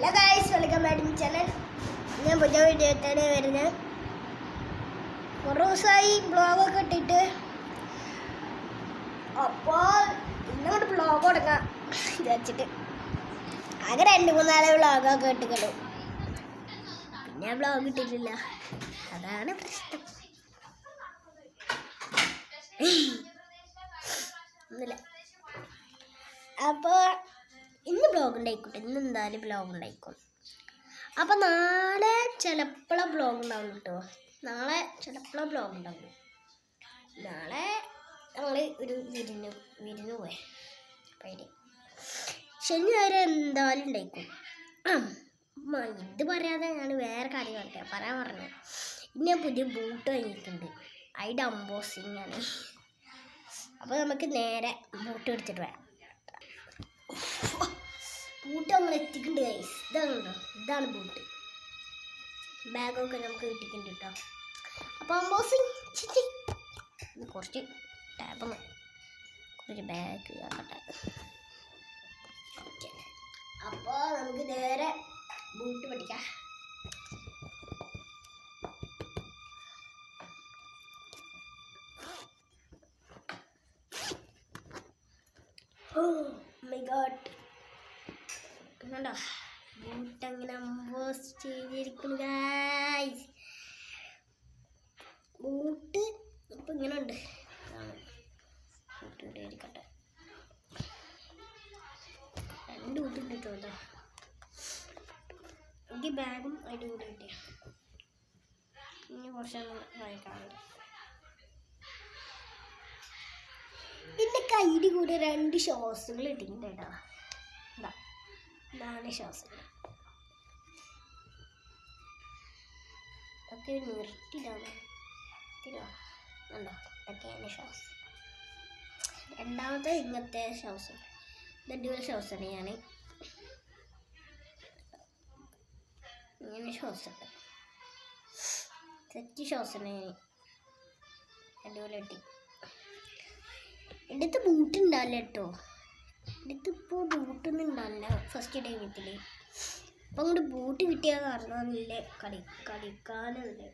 Hello guys, welcome back to channel. ഞാൻ പുതിയ video ആയിട്ടാണ് വരുന്നത്. കുറേ ദിവസമായി ബ്ലോഗൊക്കെ ഇട്ടിട്ട്. അപ്പോൾ ഇന്നോട്ട് ബ്ലോഗ് തുടങ്ങാം വിചാരിച്ചിട്ട് ആകെ 2-3 വ്ളോഗൊക്കെ ഇട്ടിട്ടുള്ളൂ. പിന്നെ ബ്ലോഗ് ഇട്ടിട്ടില്ല, അതാണ് പ്രശ്നം. ഒന്നുമില്ല. അപ്പോൾ ഇന്ന് ബ്ലോഗ് ഉണ്ടായിക്കോട്ടെ, ഇന്ന് എന്തായാലും ബ്ലോഗ് ഉണ്ടായിക്കോളും. അപ്പം നാളെ ചിലപ്പോഴേ ബ്ലോഗ് ഉണ്ടാവുള്ളൂ കേട്ടോ. നാളെ ചിലപ്പോഴേ ബ്ലോഗ് ഉണ്ടാവുള്ളൂ. നാളെ ഞങ്ങൾ ഒരു വിരുന്ന് പോയി. അപ്പം ശനി വരെ എന്തായാലും ഉണ്ടായിക്കോളും. ഇത് പറയാതെ ഞാൻ വേറെ കാര്യം പറയാൻ പറഞ്ഞത്. ഇനി ഞാൻ പുതിയ ബൂട്ട് വാങ്ങിയിട്ടുണ്ട്, അതിൻ്റെ അമ്പോസിങ് ആണ്. അപ്പോൾ നമുക്ക് നേരെ ബൂട്ട് എടുത്തിട്ട് വരാം. ബൂട്ട് നമ്മൾ എത്തിക്കുന്നുണ്ട് ഗൈസ്. ഇതാണല്ലോ, ഇതാണ് ബൂട്ട്. ബാഗൊക്കെ നമുക്ക് കിട്ടിക്കുന്നുണ്ട് കേട്ടോ. അപ്പോൾ അമ്പോസിങ് കുറച്ച് ടാപ്പ്, കുറച്ച് ബാഗ് ആക്കട്ടെ. ഓക്കെ, അപ്പോൾ നമുക്ക് നേരെ ബൂട്ട് പഠിക്കാം. മൈ ഗോഡ്, കണ്ടോ ബൂട്ട് അങ്ങനെ അമ്പോസ് ചെയ്തിരിക്കുന്നു ഗൈസ്. ബൂട്ട് ഇപ്പം ഇങ്ങനെ ഉണ്ട്. ബൂട്ട് ഇവിടെ ഇരിക്കട്ടെ. 2 ബൂട്ട് കിട്ടുമോ? എനിക്ക് ബാഗും അതിൻ്റെ കൂടെ കിട്ടിയ. ഇനി കുറച്ചൊന്നും വായിക്കാറുണ്ട്. എൻ്റെ കയ്യിൽ കൂടെ 2 ഷോസുകൾ ഇട്ടിട്ടുണ്ട് കേട്ടോ. ഇതാണ് ഷോസുകൾ. ഒക്കെ നിർത്തിയിടാണ് കണ്ടോ. ഇതൊക്കെയാണ് ഷോസ്. രണ്ടാമത്തെ ഇങ്ങനത്തെ ഷോസ്, ഡ്യുവൽ ഷോസാണ്. ഞാൻ ഇങ്ങനെ ഷോസുണ്ട്, സെറ്റ് ഷോസാണ്. ഞാൻ അടിപൊളിയായിട്ട് എൻ്റെ അടുത്ത് ബൂട്ട് ഉണ്ടാവില്ല കേട്ടോ. എൻ്റെ അടുത്ത് ഇപ്പോൾ ബൂട്ടൊന്നും ഉണ്ടാവില്ല ഫസ്റ്റ് ടൈമത്തിൽ. അപ്പം അങ്ങോട്ട് ബൂട്ട് കിട്ടിയ കാരണം നല്ല കളിക്കാനുണ്ട്.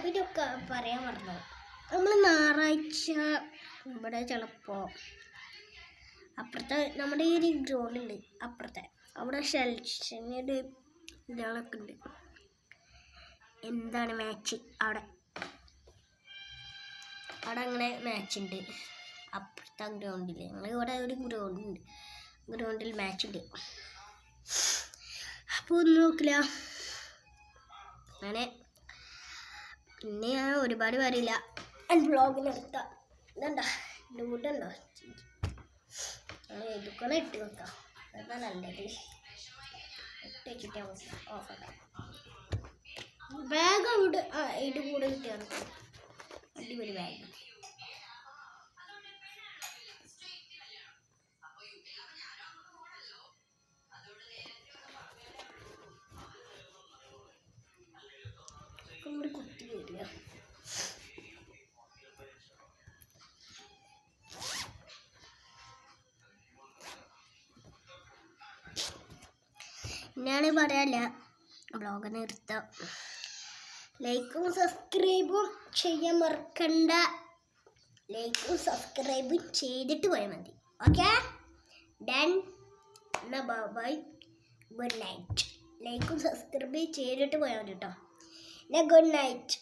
പിന്നെ ഒക്കെ പറയാൻ പറഞ്ഞു. നമ്മൾ ഞായറാഴ്ച ഇവിടെ ചിലപ്പോൾ അപ്പുറത്തെ നമ്മുടെ ഈ ഒരു ഗ്രൗണ്ടുണ്ട്, അപ്പുറത്തെ അവിടെ ഷെൽഷനൊരു ഇതാളൊക്കെ ഉണ്ട്. എന്താണ് മാച്ച് അവിടെ അങ്ങനെ മാച്ച് ഉണ്ട് അപ്പുറത്തെ ഗ്രൗണ്ടിൽ. ഞങ്ങൾ ഇവിടെ ഒരു ഗ്രൗണ്ടിൽ മാച്ച് ഉണ്ട്. അപ്പോൾ ഒന്നും നോക്കില്ല അങ്ങനെ. പിന്നെ ഞാൻ ഒരുപാട് പറയില്ല, ബ്ലോഗ് നിർത്താം. ഇതുണ്ടോ ഡൂട്ടുണ്ടോ, ഇതൊക്കെ ഇട്ട് വെക്കാം. അതാണ് നല്ലത്. ഇട്ട് വെച്ചിട്ട് ഓഫാക്കാം. ബാഗ് അവിടെ അതിൻ്റെ കൂടെ കിട്ടിയാൽ അടിപൊളി ബാഗ്. കുത്തി വരില്ല. ഞാന് പറയാല്ല, ബ്ലോഗ് നിർത്താം. ലൈക്കും സബ്സ്ക്രൈബും ചെയ്യാൻ മറക്കണ്ട. ലൈക്കും സബ്സ്ക്രൈബും ചെയ്തിട്ട് പോയാൽ മതി. Okay done. എന്നാ ബൈ, ഗുഡ് നൈറ്റ്. ലൈക്കും സബ്സ്ക്രൈബ് ചെയ്തിട്ട് പോയാൽ മതി കേട്ടോ. Good night.